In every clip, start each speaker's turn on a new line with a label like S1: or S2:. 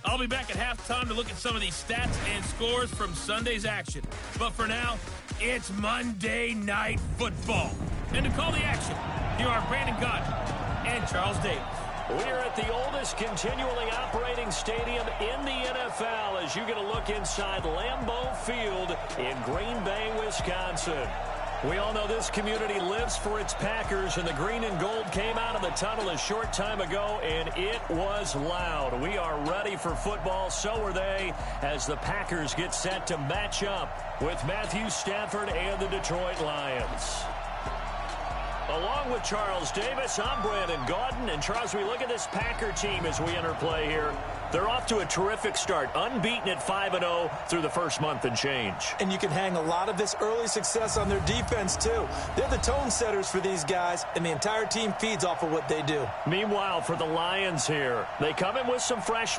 S1: I'll be back at halftime to look at some of these stats and scores from Sunday's action. But for now, it's Monday Night Football. And to call the action, here are Brandon Godden and Charles Davis.
S2: We're at the oldest continually operating stadium in the NFL as you get a look inside Lambeau Field in Green Bay, Wisconsin. We all know this community lives for its Packers, and the green and gold came out of the tunnel a short time ago, and it was loud. We are ready for football. So are they as the Packers get set to match up with Matthew Stafford and the Detroit Lions. Along with Charles Davis, I'm Brandon Gaudin. And Charles, we look at this Packer team as we enter play here. They're off to a terrific start, unbeaten at 5-0 through the first month and change.
S3: And you can hang a lot of this early success on their defense, too. They're the tone setters for these guys, and the entire team feeds off of what they do.
S2: Meanwhile, for the Lions here, they come in with some fresh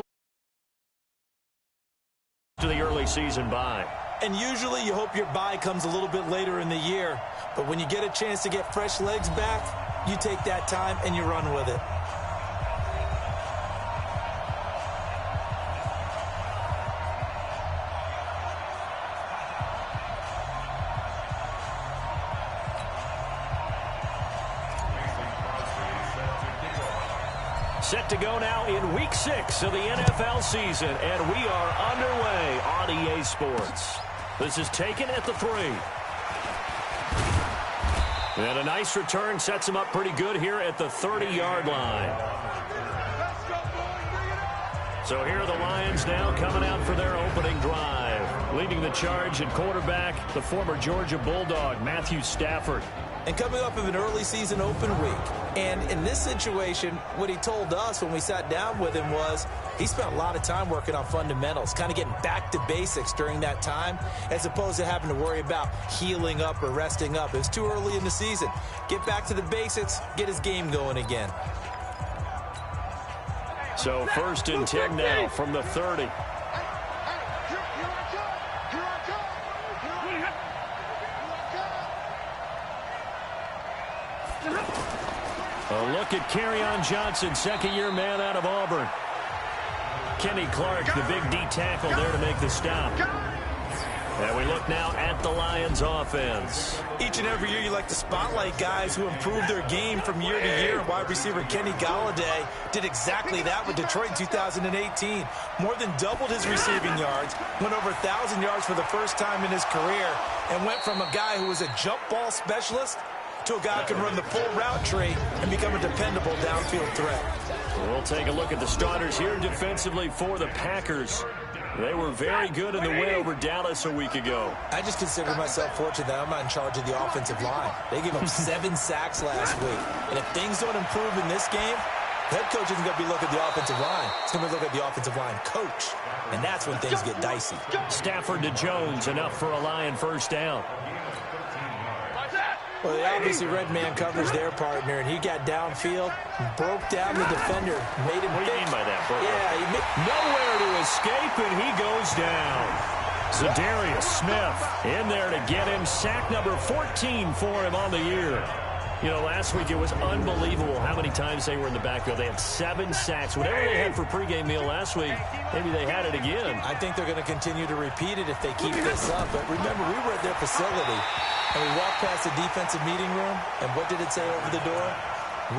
S2: to the early season bye.
S3: And usually you hope your bye comes a little bit later in the year. But when you get a chance to get fresh legs back, you take that time and you run with it.
S2: Set to go now in Week 6 of the NFL season, and we are underway on EA Sports. This is taken at the 3. And a nice return sets him up pretty good here at the 30-yard line. So here are the Lions now coming out for their opening drive. Leading the charge at quarterback, the former Georgia Bulldog, Matthew Stafford.
S3: And coming off of an early season open week. And in this situation, what he told us when we sat down with him was he spent a lot of time working on fundamentals, kind of getting back to basics during that time, as opposed to having to worry about healing up or resting up. It was too early in the season. Get back to the basics, get his game going again.
S2: So 1st and 10 now from the 30. A look at Kerryon Johnson, second-year man out of Auburn. Kenny Clark, the big D tackle there to make the stop. And we look now at the Lions offense.
S3: Each and every year you like to spotlight guys who improve their game from year to year. Wide receiver Kenny Golladay did exactly that with Detroit in 2018. More than doubled his receiving yards, went over 1,000 yards for the first time in his career, and went from a guy who was a jump ball specialist to a guy who can run the full route tree and become a dependable downfield threat.
S2: We'll take a look at the starters here defensively for the Packers. They were very good in the win over Dallas a week ago.
S3: I just consider myself fortunate that I'm not in charge of the offensive line. They gave up 7 sacks last week. And if things don't improve in this game, head coach isn't going to be looking at the offensive line. It's going to be looking at the offensive line coach. And that's when things get dicey.
S2: Stafford to Jones, enough for a Lion first down.
S3: Well, they obviously red man coverage their partner, and he got downfield, broke down the defender, made him
S2: What do you mean by that, bro?
S3: Yeah,
S2: nowhere to escape, and he goes down. Zadarius Smith in there to get him. Sack number 14 for him on the year. You know, last week it was unbelievable how many times they were in the backfield. They had 7 sacks. Whatever they had for pregame meal last week, maybe they had it again.
S3: I think they're going to continue to repeat it if they keep this up. But remember, we were at their facility, and we walked past the defensive meeting room, and what did it say over the door?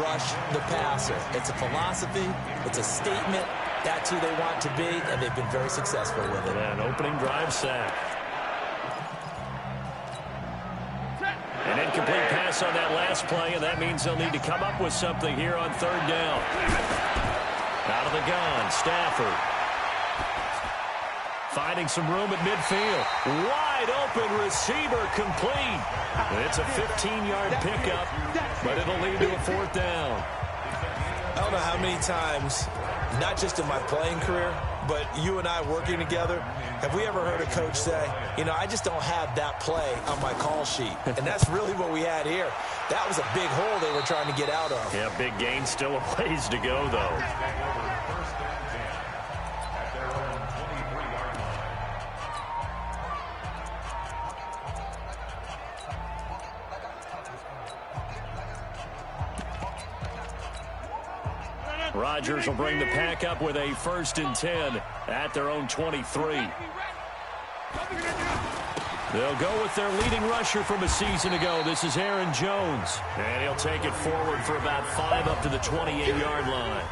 S3: Rush the passer. It's a philosophy. It's a statement. That's who they want to be, and they've been very successful with it.
S2: Yeah, an opening drive sack. An incomplete pass on that last play, and that means they'll need to come up with something here on 3rd down. Out of the gun, Stafford. Finding some room at midfield. Wide open receiver complete. It's a 15-yard pickup, but it'll lead to a 4th down.
S3: I don't know how many times, not just in my playing career, but you and I working together, have we ever heard a coach say, you know, I just don't have that play on my call sheet. And that's really what we had here. That was a big hole they were trying to get out of.
S2: Yeah, big gain, still a ways to go, though. Rodgers will bring the pack up with a 1st and 10 at their own 23. They'll go with their leading rusher from a season ago. This is Aaron Jones. And he'll take it forward for about 5 up to the 28-yard line.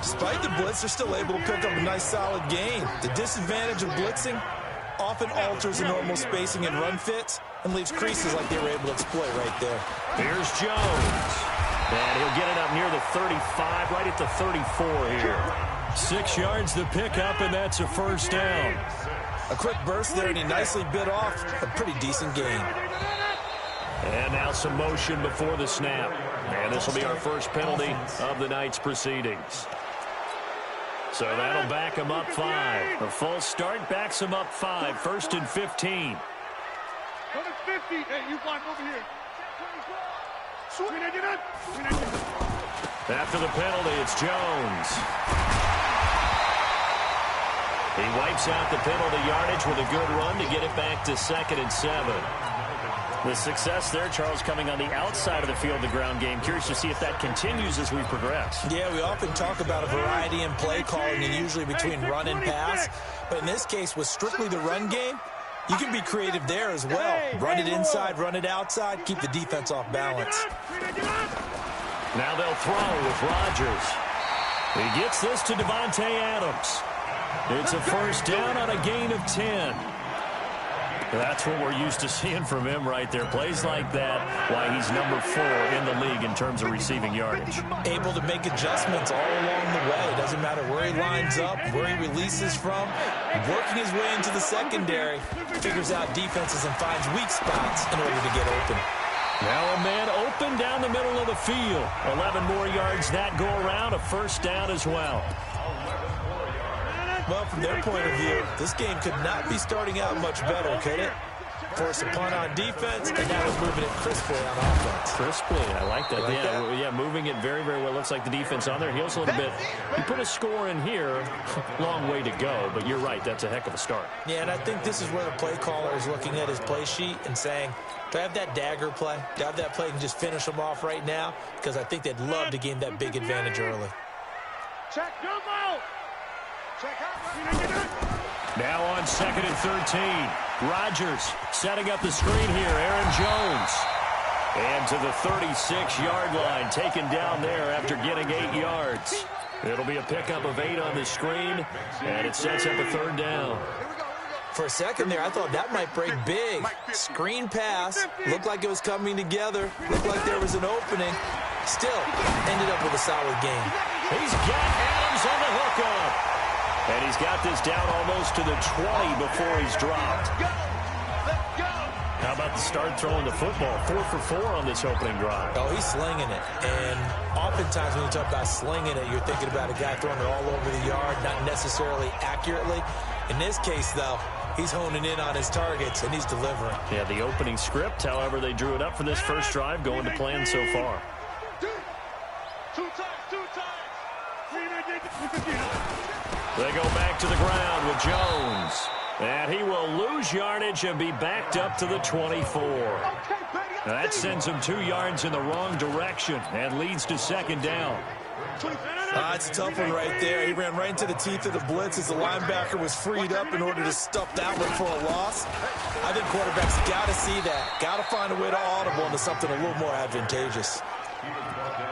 S3: Despite the blitz, they're still able to pick up a nice solid gain. The disadvantage of blitzing often alters the normal spacing and run fits and leaves creases like they were able to exploit right there.
S2: Here's Jones. And he'll get it up near the 35, right at the 34 here. 6 yards the pickup, and that's a 1st down.
S3: A quick burst there, and he nicely bit off a pretty decent gain.
S2: And now some motion before the snap. And this will be our first penalty of the night's proceedings. So that'll back him up 5. A false start backs him up 5. 1st and 15.
S4: Hey, you blind over here.
S2: After the penalty, it's Jones. He wipes out the penalty yardage with a good run to get it back to 2nd and 7.
S5: The success there, Charles, coming on the outside of the field, the ground game. Curious to see if that continues as we progress.
S3: Yeah, we often talk about a variety in play calling and usually between run and pass. But in this case, with strictly the run game, you can be creative there as well. Run it inside, run it outside, keep the defense off balance.
S2: Now they'll throw with Rodgers. He gets this to Devontae Adams. It's a 1st down on a gain of 10. That's what we're used to seeing from him right there. Plays like that, why he's number 4 in the league in terms of receiving yardage.
S3: Able to make adjustments all along the way. Doesn't matter where he lines up, where he releases from. Working his way into the secondary, figures out defenses and finds weak spots in order to get open.
S2: Now a man open down the middle of the field. 11 more yards that go around, a 1st down as well.
S3: Well, from their point of view, this game could not be starting out much better, could it? Force a punt on defense, and now he's moving it crisply on offense.
S2: Crisply, I like that. Yeah, moving it very, very well. Looks like the defense on there heals a little bit. He put a score in here. Long way to go, but you're right. That's a heck of a start.
S3: Yeah, and I think this is where the play caller is looking at his play sheet and saying, do I have that dagger play? Do I have that play and just finish them off right now? Because I think they'd love to gain that big advantage early.
S4: Check, come out.
S2: Now on 2nd and 13. Rodgers setting up the screen here. Aaron Jones. And to the 36-yard line. Taken down there after getting 8 yards. It'll be a pickup of 8 on the screen. And it sets up a 3rd down.
S3: For a second there, I thought that might break big. Screen pass. Looked like it was coming together. Looked like there was an opening. Still, ended up with a solid game.
S2: He's got Adams on the hookup. And he's got this down almost to the 20 before he's dropped. How about the start throwing the football? 4 for 4 on this opening drive.
S3: Oh, he's slinging it. And oftentimes when you talk about slinging it, you're thinking about a guy throwing it all over the yard, not necessarily accurately. In this case, though, he's honing in on his targets, and he's delivering.
S2: Yeah, the opening script, however, they drew it up for this first drive, going to plan so far.
S4: Two times.
S2: They go back to the ground with Jones. And he will lose yardage and be backed up to the 24. That sends him 2 yards in the wrong direction and leads to 2nd down.
S3: It's a tough one right there. He ran right into the teeth of the blitz as the linebacker was freed up in order to stuff that one for a loss. I think quarterbacks got to see that. Got to find a way to audible into something a little more advantageous.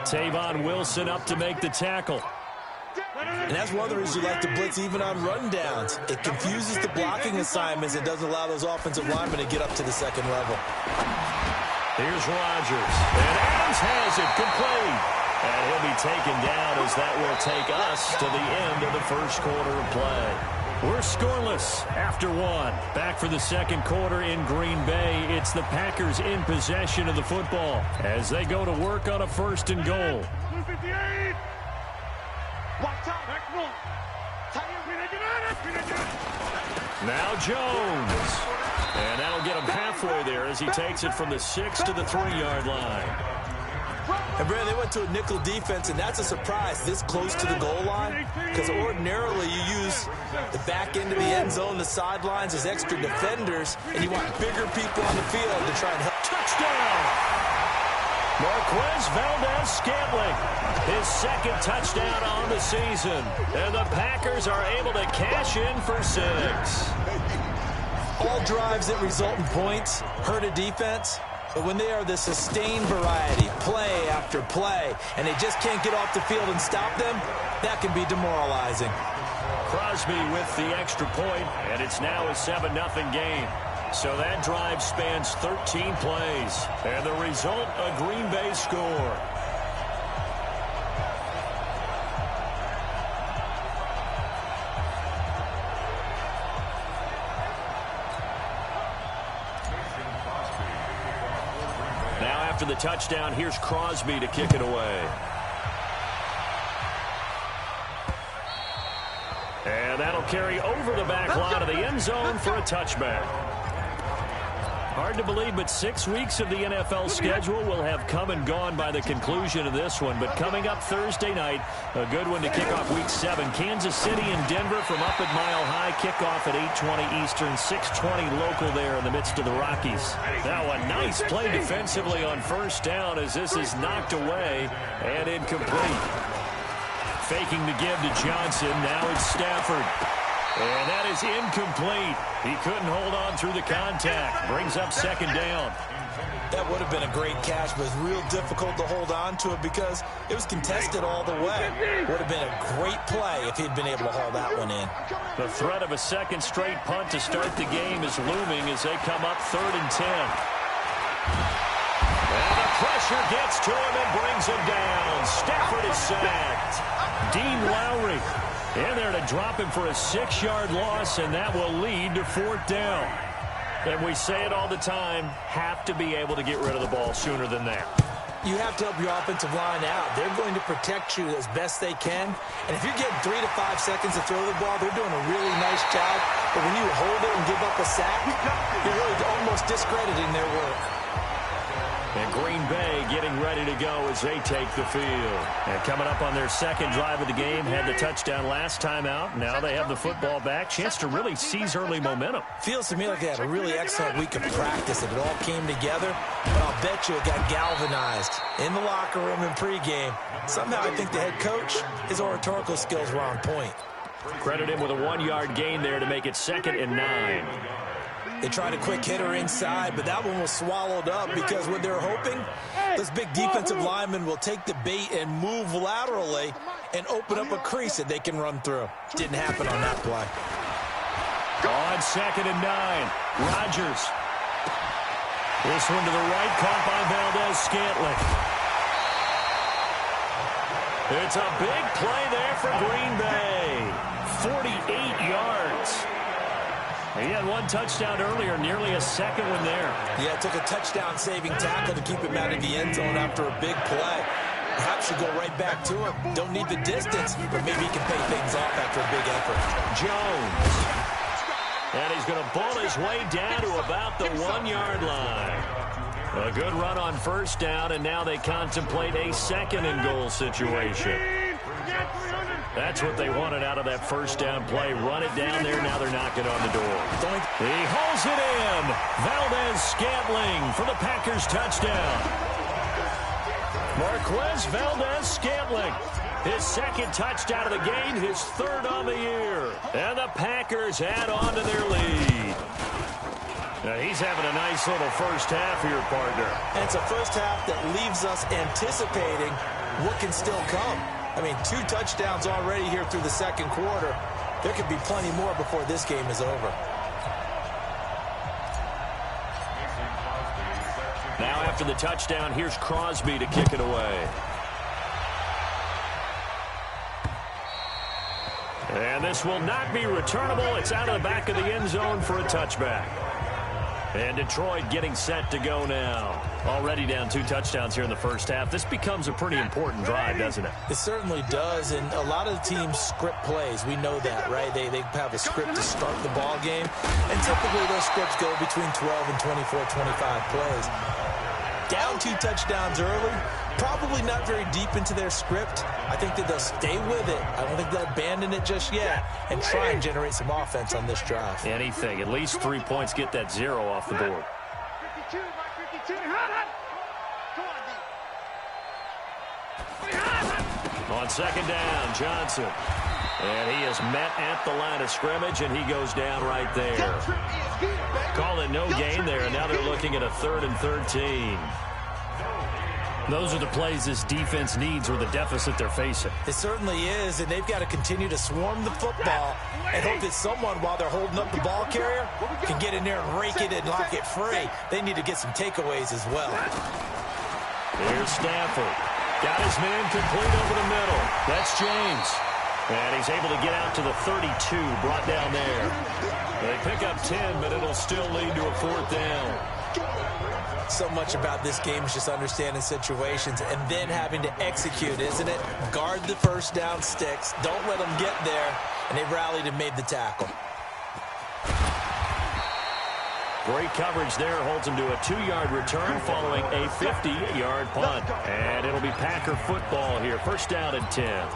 S2: Tavon Wilson up to make the tackle.
S3: And that's one of the reasons you like to blitz even on rundowns. It confuses the blocking assignments and doesn't allow those offensive linemen to get up to the 2nd level.
S2: Here's Rodgers. And Adams has it complete. And he'll be taken down as that will take us to the end of the first quarter of play. We're scoreless after 1. Back for the 2nd quarter in Green Bay. It's the Packers in possession of the football as they go to work on a 1st and goal. Now Jones. And that'll get him halfway there as he takes it from the 6 to the 3-yard line.
S3: And, Brad, they went to a nickel defense, and that's a surprise this close to the goal line because ordinarily you use the back end of the end zone, the sidelines as extra defenders, and you want bigger people on the field to try and help.
S2: Touchdown! Marquez Valdez-Scantling, his second touchdown on the season. And the Packers are able to cash in for 6.
S3: All drives that result in points hurt a defense, but when they are the sustained variety, play after play, and they just can't get off the field and stop them, that can be demoralizing.
S2: Crosby with the extra point, and it's now a 7-0 game. So that drive spans 13 plays, and the result, a Green Bay score. Now after the touchdown, here's Crosby to kick it away. And that'll carry over the back line of the end zone for a touchback. Hard to believe, but 6 weeks of the NFL schedule will have come and gone by the conclusion of this one. But coming up Thursday night, a good one to kick off Week 7. Kansas City and Denver from up at Mile High. Kickoff at 8:20 Eastern, 6:20 local there in the midst of the Rockies. Now a nice play defensively on first down as this is knocked away and incomplete. Faking the give to Johnson. Now it's Stafford. And that is incomplete. He couldn't hold on through the contact. Brings up second down.
S3: That would have been a great catch, but it's real difficult to hold on to it because it was contested all the way. Would have been a great play if he'd been able to haul that one in.
S2: The threat of a second straight punt to start the game is looming as they come up 3rd and 10. And the pressure gets to him and brings him down. Stafford is sacked. Dean Lowry in there to drop him for a 6-yard loss, and that will lead to 4th down. And we say it all the time, have to be able to get rid of the ball sooner than that.
S3: You have to help your offensive line out. They're going to protect you as best they can. And if you're getting 3 to 5 seconds to throw the ball, they're doing a really nice job. But when you hold it and give up a sack, you're really almost discrediting their work.
S2: And Green Bay getting ready to go as they take the field. And coming up on their second drive of the game, had the touchdown last time out. Now they have the football back. Chance to really seize early momentum.
S3: Feels to me like they had a really excellent week of practice. It all came together, but I'll bet you it got galvanized in the locker room in pregame. Somehow I think the head coach, his oratorical skills were on point.
S2: Credit him with a 1-yard gain there to make it 2nd and 9.
S3: They tried a quick hitter inside, but that one was swallowed up because what they're hoping, those big defensive linemen will take the bait and move laterally and open up a crease that they can run through. Didn't happen on that play.
S2: On 2nd and 9, Rodgers. This one to the right, caught by Valdez-Scantling. It's a big play there for Green Bay. 48 yards. He had one touchdown earlier, nearly a second one there.
S3: Yeah, it took a touchdown-saving tackle to keep him out of the end zone after a big play. Perhaps you go right back to him. Don't need the distance, but maybe he can pay things off after a big effort.
S2: Jones. And he's going to bull his way down to about the 1-yard line. A good run on first down, and now they contemplate a 2nd-and-goal situation. That's what they wanted out of that first down play. Run it down there. Now they're knocking on the door. He hauls it in. Valdez-Scantling for the Packers touchdown. Marquez Valdez-Scantling. His 2nd touchdown of the game, his 3rd on the year. And the Packers add on to their lead. Now he's having a nice little first half here, partner.
S3: And it's a first half that leaves us anticipating what can still come. I mean, 2 touchdowns already here through the 2nd quarter. There could be plenty more before this game is over.
S2: Now after the touchdown, here's Crosby to kick it away. And this will not be returnable. It's out of the back of the end zone for a touchback. And Detroit getting set to go now. Already down 2 touchdowns here in the first half. This becomes a pretty important drive, doesn't it?
S3: It certainly does, and a lot of the teams script plays. We know that, right? They have a script to start the ball game, and typically those scripts go between 12 and 24, 25 plays. Down 2 touchdowns early, probably not very deep into their script. I think that they'll stay with it. I don't think they'll abandon it just yet and try and generate some offense on this drive.
S2: Anything. At least 3 points, get that 0 off the board. On second down, Johnson. And he is met at the line of scrimmage, and he goes down right there. Call it no gain there, and now they're looking at a 3rd and 13.
S5: Those are the plays this defense needs or the deficit they're facing.
S3: It certainly is, and they've got to continue to swarm the football and hope that someone, while they're holding up the ball carrier, can get in there and rake it and knock it free. They need to get some takeaways as well.
S2: Here's Stafford. Got his man complete over the middle. That's James. And he's able to get out to the 32, brought down there. They pick up 10, but it'll still lead to a 4th down.
S3: So much about this game is just understanding situations and then having to execute, isn't it? Guard the first down sticks. Don't let them get there. And they rallied and made the tackle.
S2: Great coverage there. Holds him to a 2-yard return following a 50-yard punt. And it'll be Packer football here. First down and 10.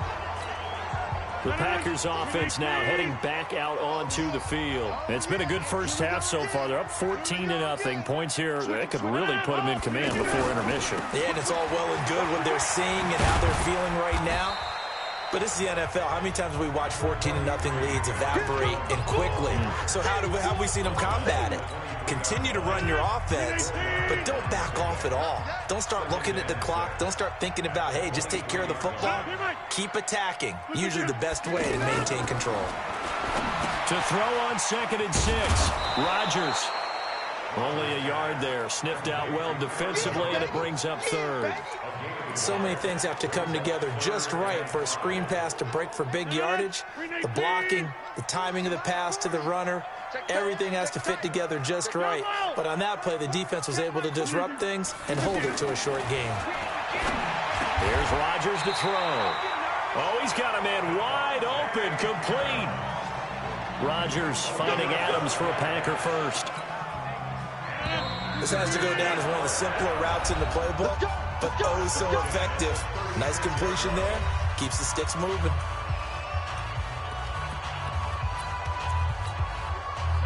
S2: The Packers offense now heading back out onto the field. It's been a good first half so far. They're up 14-0. Points here, that could really put them in command before intermission.
S3: Yeah, and it's all well and good what they're seeing and how they're feeling right now. But this is the NFL. How many times have we watched 14-0 leads evaporate and quickly? So how have we seen them combat it? Continue to run your offense, but don't back off at all. Don't start looking at the clock. Don't start thinking about, hey, just take care of the football. Keep attacking. Usually the best way to maintain control.
S2: To throw on 2nd and 6. Rodgers. Only a yard there. Sniffed out well defensively, and it brings up 3rd.
S3: So many things have to come together just right for a screen pass to break for big yardage. The blocking, the timing of the pass to the runner, everything has to fit together just right. But on that play, the defense was able to disrupt things and hold it to a short game.
S2: Here's Rodgers to throw. Oh, he's got a man wide open, complete. Rodgers finding Adams for a Packer first.
S3: This has to go down as one of the simpler routes in the playbook, but oh so effective. Nice completion there. Keeps the sticks moving.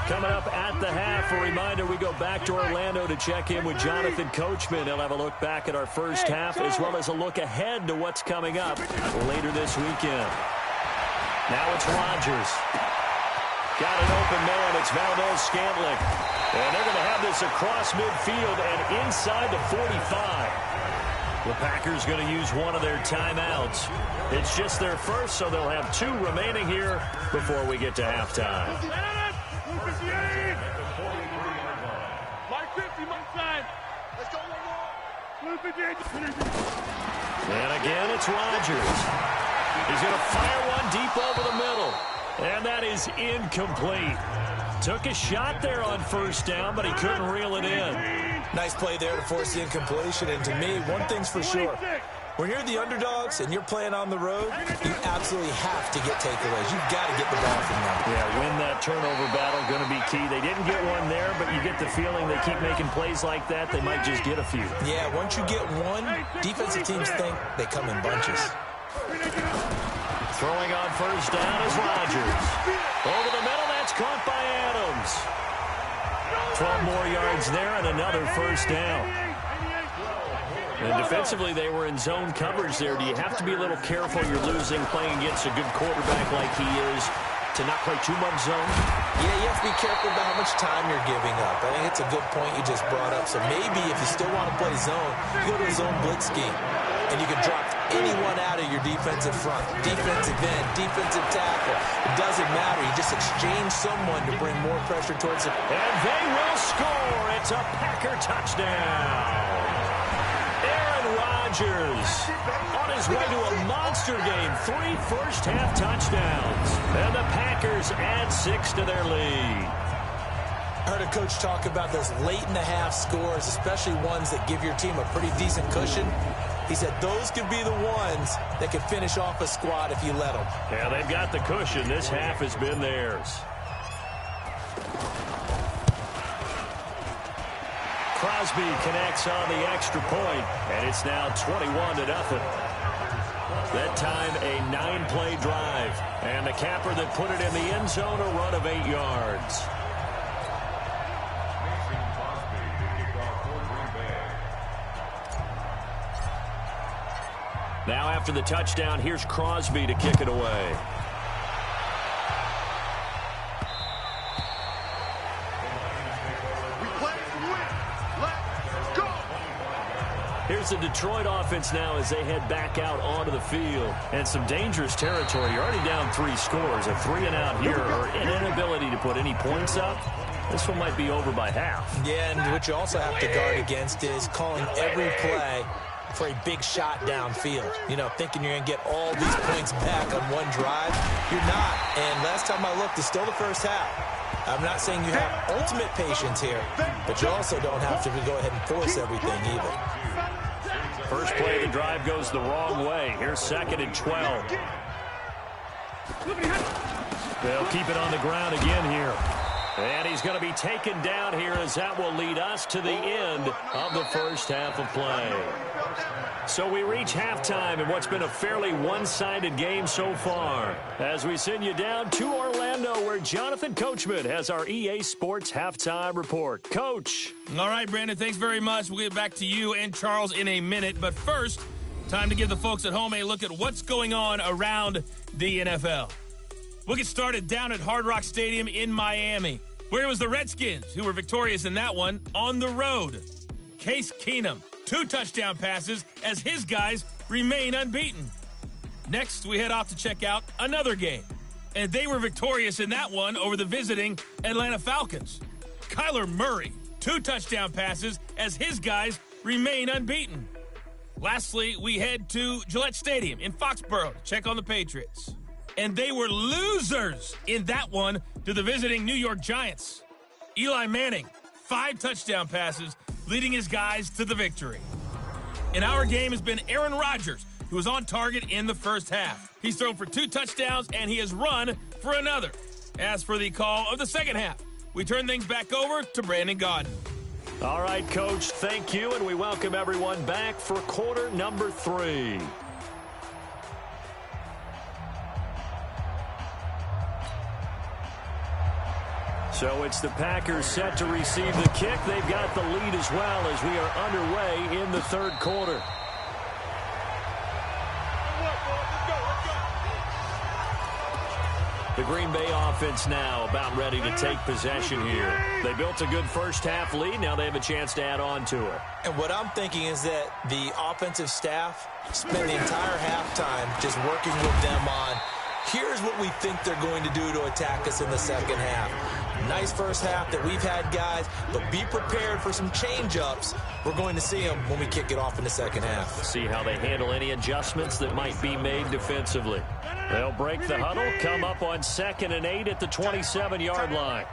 S2: Coming up at the half, a reminder, we go back to Orlando to check in with Jonathan Coachman. He'll have a look back at our first half as well as a look ahead to what's coming up later this weekend. Now it's Rodgers. Got an open man. It's Valdez-Scantling. And they're going to have this across midfield and inside the 45. The Packers going to use one of their timeouts. It's just their first, so they'll have 2 remaining here before we get to halftime. And again, it's Rodgers. He's going to fire one deep over the middle. And that is incomplete. Took a shot there on first down, but he couldn't reel it in.
S3: Nice play there to force the incompletion. And to me, one thing's for sure. When you're the underdogs and you're playing on the road, you absolutely have to get takeaways. You've got to get the ball from them.
S2: Yeah, win that turnover battle, going to be key. They didn't get one there, but you get the feeling they keep making plays like that, they might just get a few.
S3: Yeah, once you get one, defensive teams think they come in bunches.
S2: Throwing on first down is Rodgers. Over the middle, that's caught by Adams. 12 more yards there and another first down. And defensively, they were in zone coverage there. Do you have to be a little careful? You're losing, playing against a good quarterback like he is, to not play too much zone?
S3: Yeah, you have to be careful about how much time you're giving up. I think it's a good point you just brought up. So maybe if you still want to play zone, you go to a zone blitz scheme. And you can drop anyone out of your defensive front. Defensive end, defensive tackle. It doesn't matter. You just exchange someone to bring more pressure towards it.
S2: And they will score. It's a Packer touchdown. Aaron Rodgers on his way to a monster game. 3 first-half touchdowns. And the Packers add 6 to their lead.
S3: I heard a coach talk about those late-in-the-half scores, especially ones that give your team a pretty decent cushion. He said those could be the ones that could finish off a squad if you let them.
S2: Yeah, they've got the cushion. This half has been theirs. Crosby connects on the extra point, and it's now 21-0. That time a 9-play drive, and the capper that put it in the end zone, a run of 8 yards. Now after the touchdown, here's Crosby to kick it away. Here's the Detroit offense now as they head back out onto the field. And some dangerous territory. You're already down 3 scores. A 3-and-out here or an inability to put any points up. This one might be over by half.
S3: Yeah, and what you also have to guard against is calling every play for a big shot downfield. You know, thinking you're going to get all these points back on one drive. You're not. And last time I looked, it's still the first half. I'm not saying you have ultimate patience here, but you also don't have to go ahead and force everything either.
S2: First play of the drive goes the wrong way. Here's 2nd and 12. They'll keep it on the ground again here. And he's going to be taken down here as that will lead us to the end of the first half of play. So we reach halftime in what's been a fairly one-sided game so far. As we send you down to Orlando where Jonathan Coachman has our EA Sports Halftime Report. Coach.
S1: All right, Brandon, thanks very much. We'll get back to you and Charles in a minute. But first, time to give the folks at home a look at what's going on around the NFL. We'll get started down at Hard Rock Stadium in Miami, where it was the Redskins who were victorious in that one on the road. Case Keenum, 2 touchdown passes as his guys remain unbeaten. Next, we head off to check out another game, and they were victorious in that one over the visiting Atlanta Falcons. Kyler Murray, 2 touchdown passes as his guys remain unbeaten. Lastly, we head to Gillette Stadium in Foxborough to check on the Patriots. And they were losers in that one to the visiting New York Giants. Eli Manning, 5 touchdown passes, leading his guys to the victory. In our game has been Aaron Rodgers, who was on target in the first half. He's thrown for 2 touchdowns, and he has run for another. As for the call of the second half, we turn things back over to Brandon Gaudin.
S2: All right, Coach, thank you, and we welcome everyone back for quarter number 3. So it's the Packers set to receive the kick. They've got the lead as well as we are underway in the third quarter. The Green Bay offense now about ready to take possession here. They built a good first half lead. Now they have a chance to add on to it.
S3: And what I'm thinking is that the offensive staff spent the entire halftime just working with them on, here's what we think they're going to do to attack us in the second half. Nice first half that we've had, guys, but be prepared for some change-ups. We're going to see them when we kick it off in the second half.
S2: See how they handle any adjustments that might be made defensively. They'll break the huddle, come up on 2nd and 8 at the 27-yard line.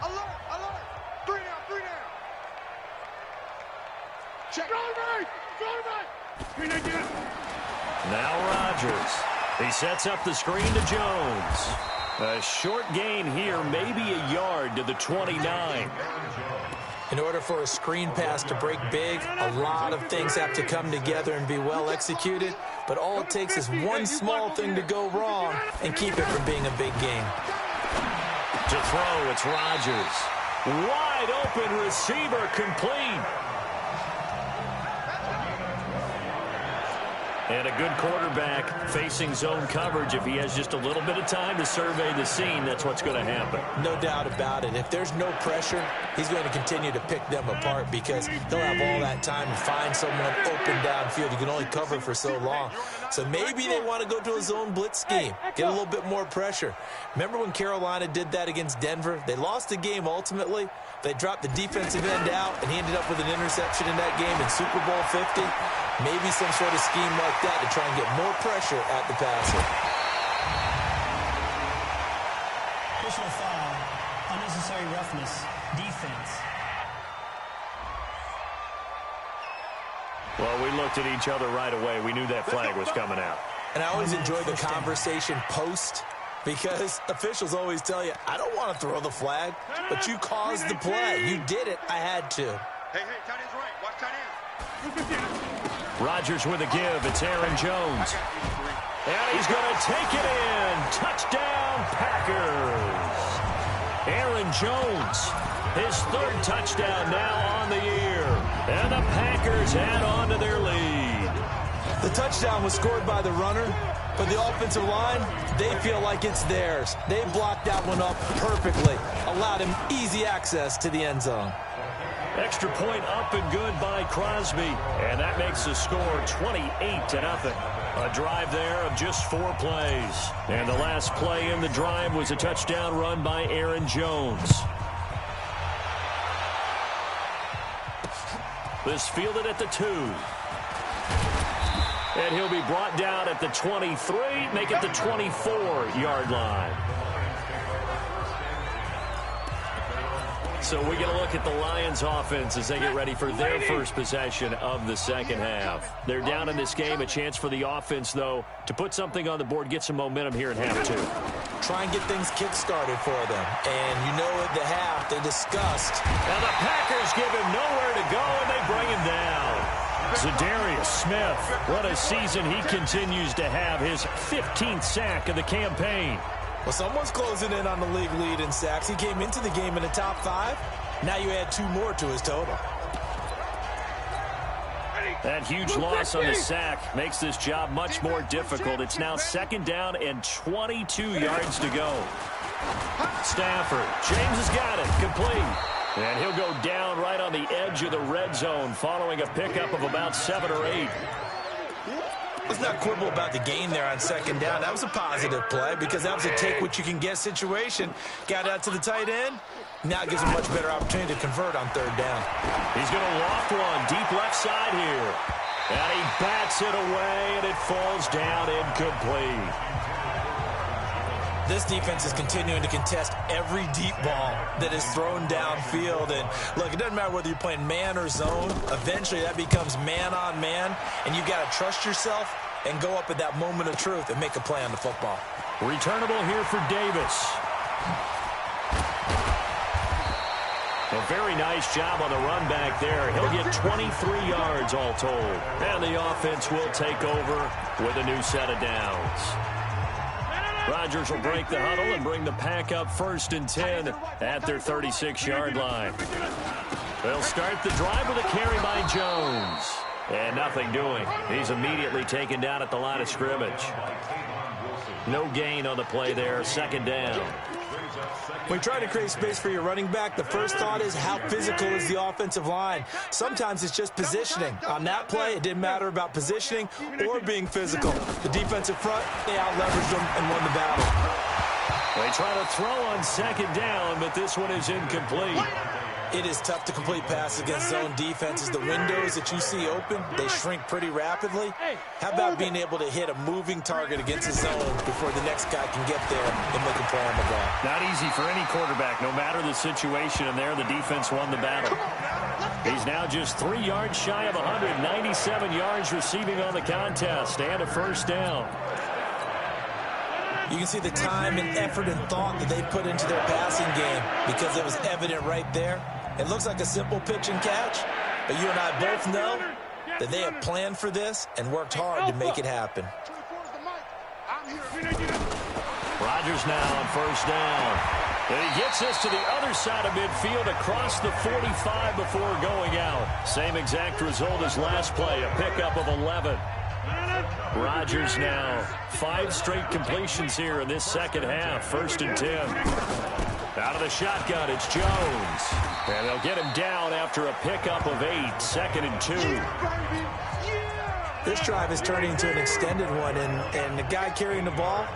S4: Alert, alert. 3 down, 3 down. Check. Go right.
S2: Now Rodgers. He sets up the screen to Jones. A short gain here, maybe a yard to the 29.
S3: In order for a screen pass to break big, a lot of things have to come together and be well executed. But all it takes is one small thing to go wrong and keep it from being a big game.
S2: To throw, it's Rodgers. Wide open receiver complete. And a good quarterback facing zone coverage. If he has just a little bit of time to survey the scene, that's what's going to happen.
S3: No doubt about it. If there's no pressure, he's going to continue to pick them apart because he'll have all that time to find someone open downfield. You can only cover for so long. So maybe they want to go to a zone blitz scheme, get a little bit more pressure. Remember when Carolina did that against Denver? They lost the game ultimately. They dropped the defensive end out, and he ended up with an interception in that game in Super Bowl 50. Maybe some sort of scheme like that to try and get more pressure at the passer.
S6: Personal foul, unnecessary roughness, defense.
S2: Well, we looked at each other right away. We knew that flag was coming out.
S3: And I always enjoy the conversation post because officials always tell you, I don't want to throw the flag, but you caused the play. You did it. I had to.
S4: Hey, tight end's right. Watch tight end.
S2: Rodgers with a give. It's Aaron Jones. And he's going to take it in. Touchdown, Packers. Aaron Jones, his 3rd touchdown now on the year. And the Packers add on to their lead.
S3: The touchdown was scored by the runner, but the offensive line, they feel like it's theirs. They blocked that one up perfectly, allowed him easy access to the end zone.
S2: Extra point up and good by Crosby, and that makes the score 28-0. A drive there of just 4 plays. And the last play in the drive was a touchdown run by Aaron Jones. This fielded at the 2. And he'll be brought down at the 23, make it the 24-yard line. So we get a look at the Lions offense as they get ready for their first possession of the second half. They're down in this game. A chance for the offense, though, to put something on the board, get some momentum here in half 2.
S3: Try and get things kick-started for them. And you know at the half, they discussed.
S2: And the Packers give him nowhere to go, and they bring him down. Zadarius Smith, what a season he continues to have, his 15th sack of the campaign.
S3: Well, someone's closing in on the league lead in sacks. He came into the game in the top 5. Now you add 2 more to his total.
S2: That huge loss on the sack makes this job much more difficult. It's now 2nd down and 22 yards to go. Stafford, James has got it, complete. And he'll go down right on the edge of the red zone following a pickup of about 7 or 8.
S3: Let's not quibble about the gain there on 2nd down. That was a positive play because that was a take-what-you-can-get situation. Got out to the tight end. Now it gives him a much better opportunity to convert on 3rd down.
S2: He's going to loft one deep left side here. And he bats it away, and it falls down incomplete.
S3: This defense is continuing to contest every deep ball that is thrown downfield. And, look, it doesn't matter whether you're playing man or zone. Eventually, that becomes man-on-man, and you've got to trust yourself and go up at that moment of truth and make a play on the football.
S2: Returnable here for Davis. A very nice job on the run back there. He'll get 23 yards all told. And the offense will take over with a new set of downs. Rodgers will break the huddle and bring the pack up 1st and 10 at their 36-yard line. They'll start the drive with a carry by Jones. And nothing doing. He's immediately taken down at the line of scrimmage. No gain on the play there. 2nd down.
S3: When you try to create space for your running back, the first thought is how physical is the offensive line. Sometimes it's just positioning. On that play, it didn't matter about positioning or being physical. The defensive front, they out-leveraged them and won the battle.
S2: They try to throw on 2nd down, but this one is incomplete.
S3: It is tough to complete passes against zone defenses. The windows that you see open, they shrink pretty rapidly. How about being able to hit a moving target against a zone before the next guy can get there and make a play on the ball?
S2: Not easy for any quarterback, no matter the situation, and there the defense won the battle. He's now just 3 yards shy of 197 yards receiving on the contest and a 1st down.
S3: You can see the time and effort and thought that they put into their passing game because it was evident right there. It looks like a simple pitch and catch, but you and I both know that they have planned for this and worked hard to make it happen.
S2: Rodgers now on 1st down. And he gets us to the other side of midfield across the 45 before going out. Same exact result as last play, a pickup of 11. Rodgers now 5 straight completions here in this 2nd half. 1st and 10. Out of the shotgun, it's Jones. And they'll get him down after a pickup of 8. 2nd and 2.
S3: This drive is turning into an extended one, and the guy carrying the ball,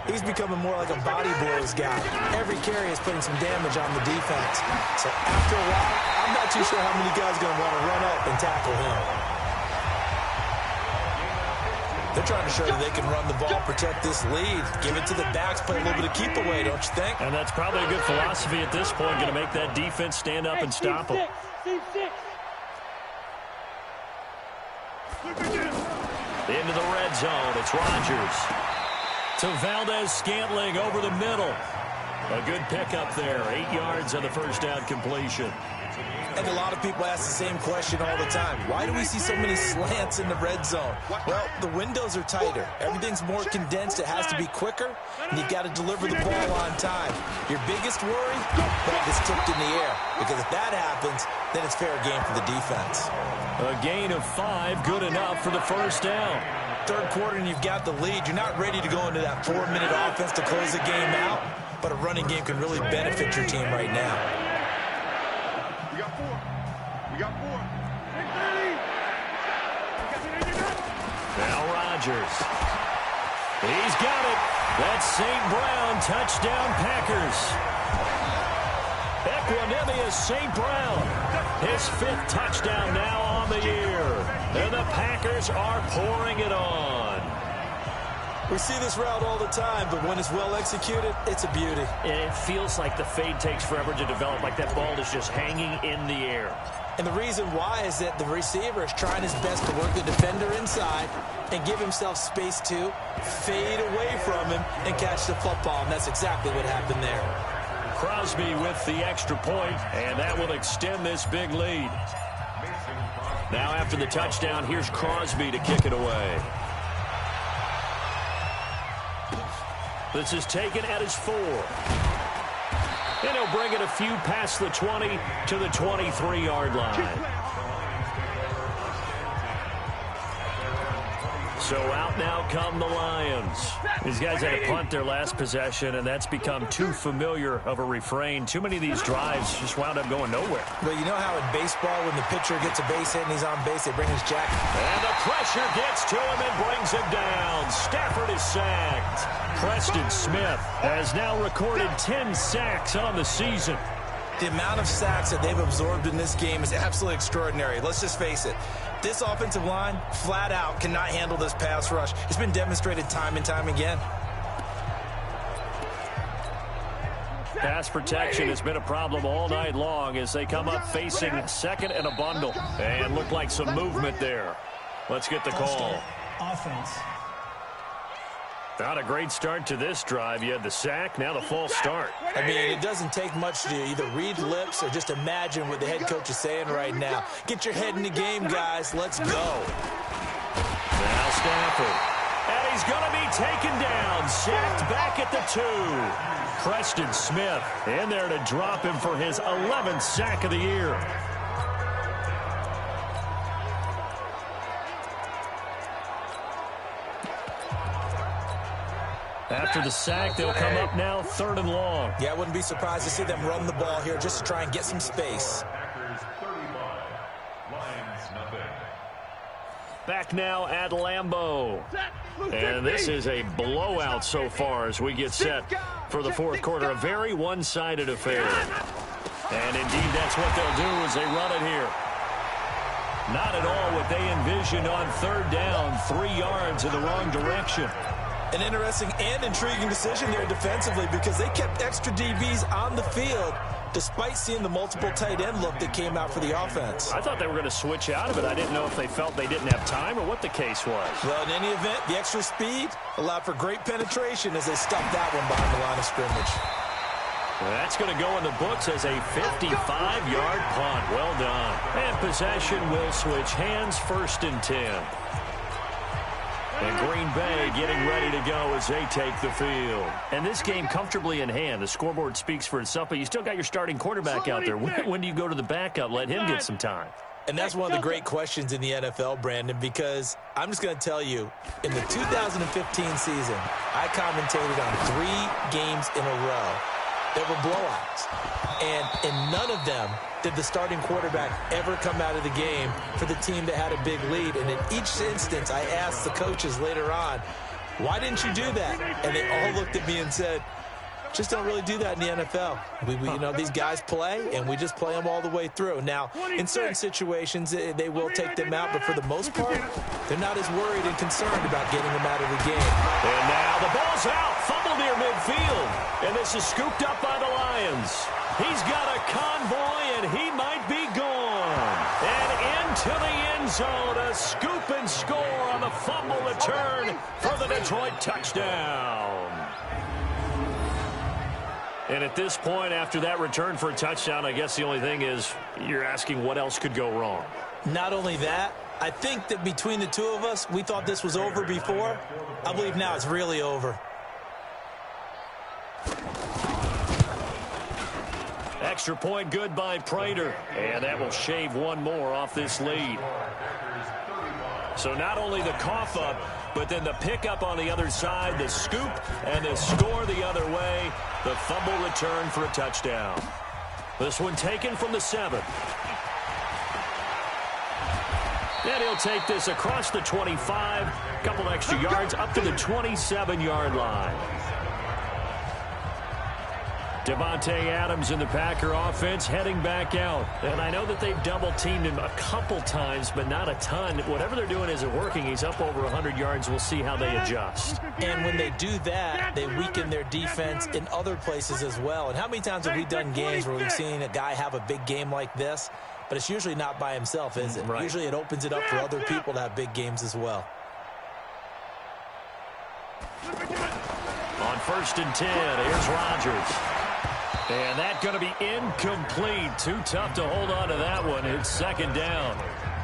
S3: he's becoming more like a body blows guy. Every carry is putting some damage on the defense. So after a while, I'm not too sure how many guys are going to want to run up and tackle him. They're trying to show that they can run the ball, protect this lead, give it to the backs, play a little bit of keep away, don't you think?
S2: And that's probably a good philosophy at this point, going to make that defense stand up and stop them. Into the red zone, it's Rodgers. To Valdez-Scantling over the middle. A good pickup there, 8 yards on the 1st down completion.
S3: And a lot of people ask the same question all the time. Why do we see so many slants in the red zone? Well, the windows are tighter. Everything's more condensed. It has to be quicker, and you've got to deliver the ball on time. Your biggest worry? Ball gets tipped in the air, because if that happens, then it's fair game for the defense.
S2: A gain of 5, good enough for the 1st down.
S3: Third quarter and you've got the lead. You're not ready to go into that 4-minute offense to close the game out, but a running game can really benefit your team right now.
S4: We got 4. We got 4.
S2: Now Rodgers. He's got it. That's St. Brown. Touchdown, Packers. Equanimous St. Brown. His 5th touchdown now on the year. And the Packers are pouring it on.
S3: We see this route all the time, but when it's well executed, it's a beauty.
S2: And it feels like the fade takes forever to develop, like that ball is just hanging in the air.
S3: And the reason why is that the receiver is trying his best to work the defender inside and give himself space to fade away from him and catch the football. And that's exactly what happened there.
S2: Crosby with the extra point, and that will extend this big lead. Now after the touchdown, here's Crosby to kick it away. This is taken at his 4. And he'll bring it a few past the 20 to the 23-yard line. So out now come the Lions. These guys had to punt their last possession, and that's become too familiar of a refrain. Too many of these drives just wound up going nowhere.
S3: Well, you know how in baseball when the pitcher gets a base hit and he's on base, they bring his jacket.
S2: And the pressure gets to him and brings him down. Stafford is sacked. Preston Smith has now recorded 10 sacks on the season.
S3: The amount of sacks that they've absorbed in this game is absolutely extraordinary. Let's just face it. This offensive line, flat out, cannot handle this pass rush. It's been demonstrated time and time again.
S2: Pass protection has been a problem all night long as they come up facing second and a bundle. And look like some movement there. Let's get the call.
S6: Offense.
S2: Not a great start to this drive. You had the sack, now the false start.
S3: I mean, it doesn't take much to either read lips or just imagine what the head coach is saying right now. Get your head in the game, guys. Let's go.
S2: Now Stafford. And he's going to be taken down. Sacked back at the 2. Preston Smith in there to drop him for his 11th sack of the year. After the sack, they'll come up now 3rd and long.
S3: Yeah, I wouldn't be surprised to see them run the ball here just to try and get some space.
S2: Back now at Lambeau. And this is a blowout so far as we get set for the 4th quarter. A very one-sided affair. And indeed, that's what they'll do as they run it here. Not at all what they envisioned on 3rd down, 3 yards in the wrong direction.
S3: An interesting and intriguing decision there defensively because they kept extra DBs on the field despite seeing the multiple tight end look that came out for the offense.
S2: I thought they were going to switch out of it. I didn't know if they felt they didn't have time or what the case was.
S3: Well, in any event, the extra speed allowed for great penetration as they stuffed that one behind the line of scrimmage.
S2: That's going to go in the books as a 55-yard punt. Well done. And possession will switch hands, 1st and 10. And Green Bay getting ready to go as they take the field. And this game comfortably in hand. The scoreboard speaks for itself, but you still got your starting quarterback out there. When do you go to the backup? Let him get some time.
S3: And that's one of the great questions in the NFL, Brandon, because I'm just going to tell you, in the 2015 season, I commentated on 3 games in a row that were blowouts. And in none of them did the starting quarterback ever come out of the game for the team that had a big lead. And in each instance, I asked the coaches later on, why didn't you do that? And they all looked at me and said, just don't really do that in the NFL. You know, these guys play, and we just play them all the way through. Now, in certain situations, they will take them out, but for the most part, they're not as worried and concerned about getting them out of the game.
S2: And now the ball's out, fumble near midfield, and this is scooped up by the Lions. He's got a convoy, and he might be gone. And into the end zone, a scoop and score on the fumble return for the Detroit touchdown. And at this point, after that return for a touchdown, I guess the only thing is you're asking what else could go wrong.
S3: Not only that, I think that between the two of us, we thought this was over before. I believe now it's really over.
S2: Extra point good by Prater. And that will shave one more off this lead. So not only the cough up, But then the pickup on the other side, the scoop, and the score the other way. The fumble return for a touchdown. This one taken from the 7. And he'll take this across the 25, a couple extra yards up to the 27-yard line. Devontae Adams in the Packer offense heading back out. And I know that they've double-teamed him a couple times, but not a ton. Whatever they're doing isn't working. He's up over 100 yards. We'll see how they adjust.
S3: And when they do that, they weaken their defense in other places as well. And how many times have we done games where we've seen a guy have a big game like this? But it's usually not by himself, is it?
S2: Right.
S3: Usually it opens it up for other people to have big games as well.
S2: On 1st and 10, here's Rodgers. And that's going to be incomplete. Too tough to hold on to that one. It's 2nd down.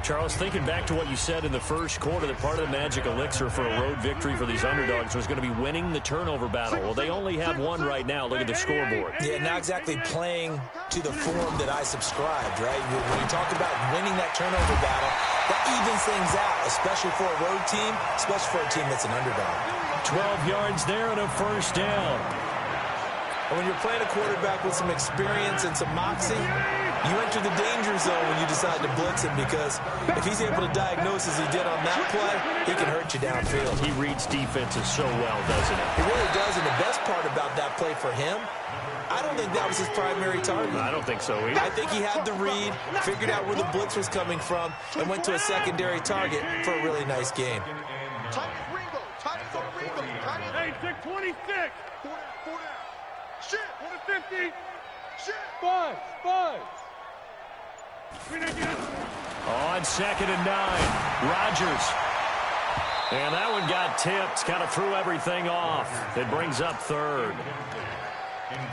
S2: Charles, thinking back to what you said in the first quarter, that part of the magic elixir for a road victory for these underdogs was going to be winning the turnover battle. Well, they only have one right now. Look at the scoreboard.
S3: Yeah, not exactly playing to the form that I subscribed, right? When you talk about winning that turnover battle, that evens things out, especially for a road team, especially for a team that's an underdog.
S2: 12 yards there and a 1st down.
S3: And when you're playing a quarterback with some experience and some moxie, you enter the danger zone when you decide to blitz him, because if he's able to diagnose as he did on that play, he can hurt you downfield.
S2: He reads defenses so well, doesn't he?
S3: He really does, and the best part about that play for him, I don't think that was his primary target.
S2: I don't think so either.
S3: I think he had the read, figured out where the blitz was coming from, and went to a secondary target for a really nice game.
S4: Ringo. Titus on Ringo.
S7: Hey, 626.
S4: 4 down. Shit.
S7: 150.
S4: Shit.
S7: 5.
S2: On 2nd and 9, Rodgers. And that one got tipped, kind of threw everything off. It brings up 3rd.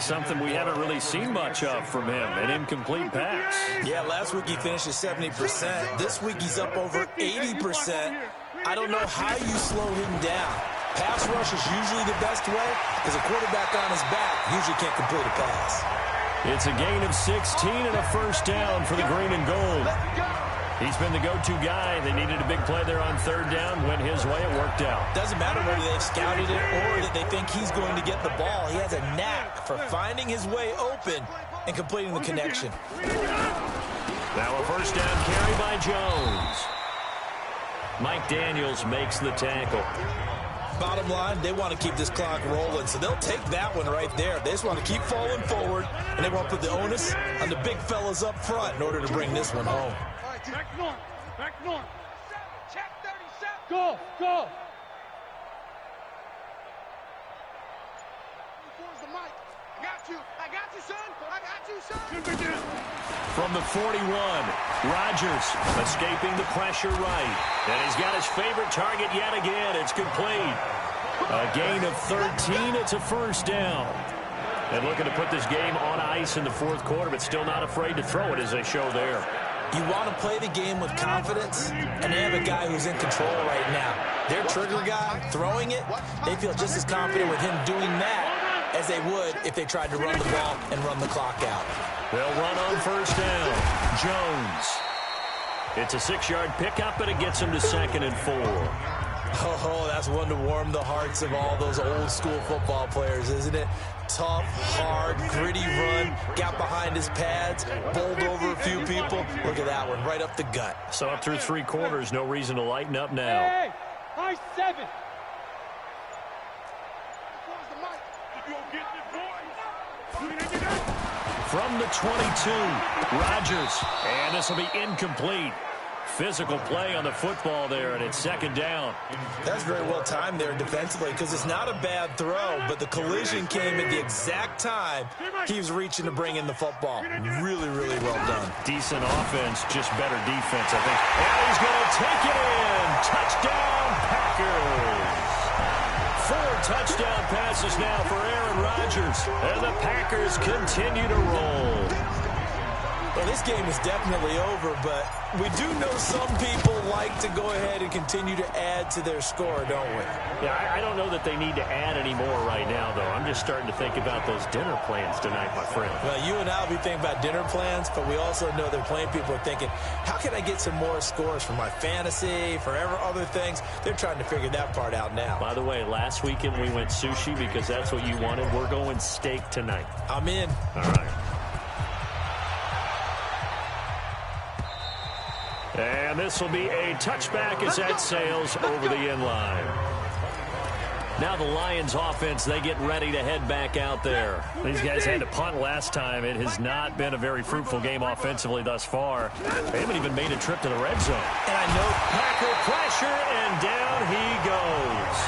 S2: Something we haven't really seen much of from him, an incomplete pass.
S3: Yeah, last week he finished at 70%. This week he's up over 80%. I don't know how you slow him down. Pass rush is usually the best way, because a quarterback on his back usually can't complete a pass.
S2: It's a gain of 16 and a 1st down for the green and gold. He's been the go-to guy. They needed a big play there on 3rd down. Went his way. It worked out.
S3: Doesn't matter whether they've scouted it or that they think he's going to get the ball. He has a knack for finding his way open and completing the connection.
S2: Now a 1st down carry by Jones. Mike Daniels makes the tackle.
S3: Bottom line, they want to keep this clock rolling, so they'll take that one right there. They just want to keep falling forward, and they want to put the onus on the big fellas up front in order to bring this one home.
S7: Back north.
S4: Check 37.
S7: Go.
S4: Where's the mic? I got you, son.
S2: From the 41, Rodgers escaping the pressure right. And he's got his favorite target yet again. It's complete. A gain of 13. It's a 1st down. And looking to put this game on ice in the 4th quarter, but still not afraid to throw it, as they show there.
S3: You want to play the game with confidence, and they have a guy who's in control right now. Their trigger guy, throwing it, they feel just as confident with him doing that as they would if they tried to run the ball and run the clock out.
S2: They'll run on 1st down. Jones. It's a 6-yard pickup, but it gets him to 2nd and 4.
S3: Oh, that's one to warm the hearts of all those old-school football players, isn't it? Tough, hard, gritty run, got behind his pads, bowled over a few people. Look at that one, right up the gut.
S2: So up through 3 quarters, no reason to lighten up now.
S7: Hey, high 7.
S4: Where's the mic? You gonna get this, boy?
S2: From the 22, Rodgers. And this will be incomplete. Physical play on the football there, and it's 2nd down.
S3: That's very well timed there defensively, because it's not a bad throw, but the collision came at the exact time he was reaching to bring in the football. Really, really well done.
S2: Decent offense, just better defense, I think. And he's going to take it in. Touchdown, Packers. 4 touchdown passes now for Aaron Rodgers, and the Packers continue to roll.
S3: Well, this game is definitely over, but we do know some people like to go ahead and continue to add to their score, don't we?
S5: Yeah, I don't know that they need to add any more right now, though. I'm just starting to think about those dinner plans tonight, my friend.
S3: Well, you and I will be thinking about dinner plans, but we also know they're playing people are thinking, how can I get some more scores for my fantasy, for other things? They're trying to figure that part out now.
S5: By the way, last weekend we went sushi because that's what you wanted. We're going steak tonight.
S3: I'm in.
S5: All right. And this will be a touchback as that sails over the end line. Now the Lions offense, they get ready to head back out there. These guys had to punt last time. It has not been a very fruitful game offensively thus far. They haven't even made a trip to the red zone.
S3: And I know
S5: Packer pressure, and down he goes.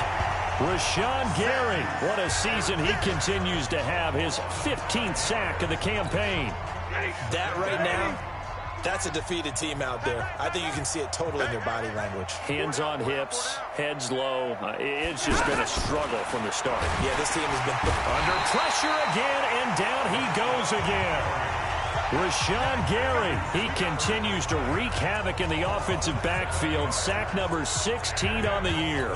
S5: Rashawn Gary, what a season he continues to have. His 15th sack of the campaign.
S3: that right now, that's a defeated team out there. I think you can see it totally in their body language.
S5: Hands on hips, heads low. It's just been a struggle from the start.
S3: Yeah, this team has been
S5: under pressure again, and down he goes again. Rashawn Gary, he continues to wreak havoc in the offensive backfield. Sack number 16 on the year.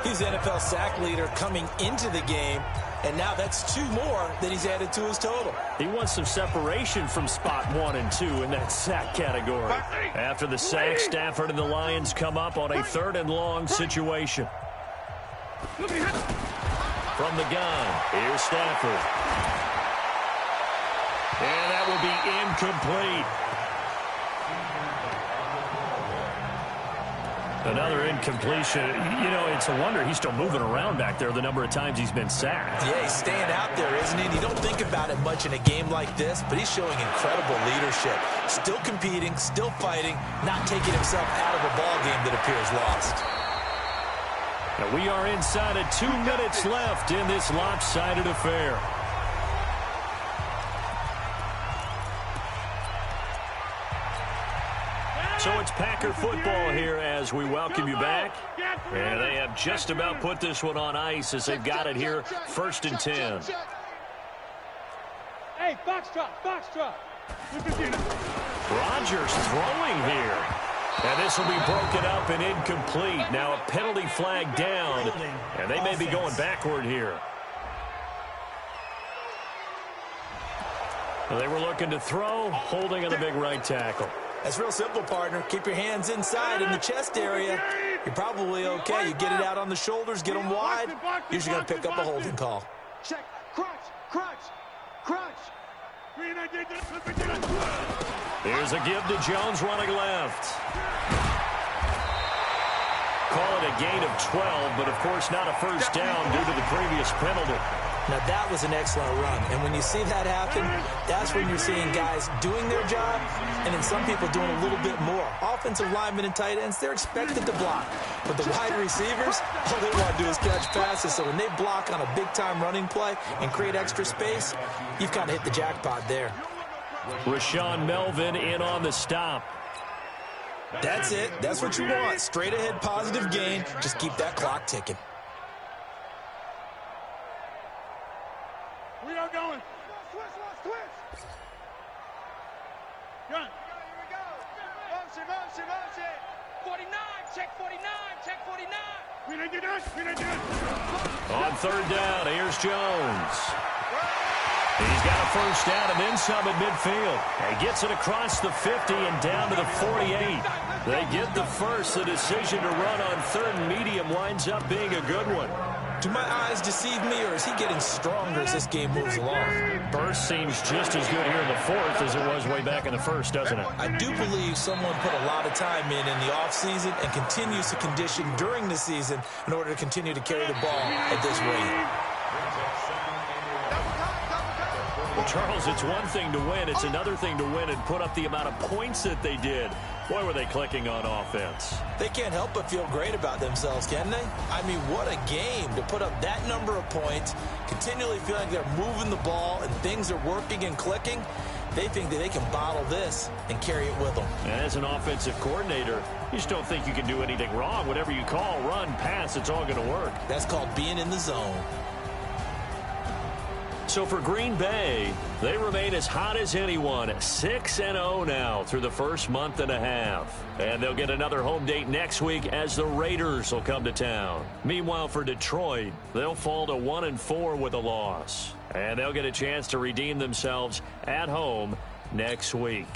S3: He's NFL sack leader coming into the game, and now that's 2 more that he's added to his total.
S5: He wants some separation from spot 1 and 2 in that sack category. After the sack, Stafford and the Lions come up on a 3rd and long situation. From the gun, here's Stafford. And that will be incomplete. Another incompletion. You know, it's a wonder he's still moving around back there the number of times he's been sacked.
S3: Yeah, he's staying out there, isn't he? And you don't think about it much in a game like this, but he's showing incredible leadership. Still competing, still fighting, not taking himself out of a ball game that appears lost.
S5: Now we are inside of 2 minutes left in this lopsided affair. So it's Packer football here as we welcome you back. And they have just about put this one on ice as they've got it here, 1st and 10.
S7: Hey, box drop, box drop.
S5: Rodgers throwing here. And this will be broken up and incomplete. Now a penalty flag down, and they may be going backward here. Well, they were looking to throw, holding on the big right tackle.
S3: That's real simple, partner. Keep your hands inside in the chest area. You're probably okay. You get it out on the shoulders, get them wide. Usually going to pick up a holding call.
S4: Check. Crunch, crunch, crunch.
S5: Here's a give to Jones running left. Call it a gain of 12, but of course not a first down due to the previous penalty.
S3: Now, that was an excellent run. And when you see that happen, that's when you're seeing guys doing their job and then some people doing a little bit more. Offensive linemen and tight ends, they're expected to block. But the wide receivers, all they want to do is catch passes. So when they block on a big-time running play and create extra space, you've kind of hit the jackpot there.
S5: Rashawn Melvin in on the stop.
S3: That's it. That's what you want. Straight ahead positive gain. Just keep that clock ticking.
S7: We are going.
S4: Switch.
S7: Gun.
S4: Here we go. Motion. 49, check 49, check 49.
S7: We didn't get it.
S5: On 3rd down, here's Jones. He's got a first down and then some at midfield. He gets it across the 50 and down to the 48. They get the first. The decision to run on 3rd and medium winds up being a good one.
S3: Do my eyes deceive me, or is he getting stronger as this game moves along?
S5: Burst seems just as good here in the 4th as it was way back in the 1st, doesn't it?
S3: I do believe someone put a lot of time in the offseason and continues to condition during the season in order to continue to carry the ball at this rate.
S5: Well, Charles, it's one thing to win. It's another thing to win and put up the amount of points that they did. Boy, were they clicking on offense.
S3: They can't help but feel great about themselves, can they? I mean, what a game to put up that number of points, continually feel like they're moving the ball and things are working and clicking. They think that they can bottle this and carry it with them.
S5: And as an offensive coordinator, you just don't think you can do anything wrong. Whatever you call, run, pass, it's all going to work.
S3: That's called being in the zone.
S2: So for Green Bay, they remain as hot as anyone, 6-0 now through the first month and a half. And they'll get another home date next week as the Raiders will come to town. Meanwhile, for Detroit, they'll fall to 1-4 with a loss. And they'll get a chance to redeem themselves at home next week.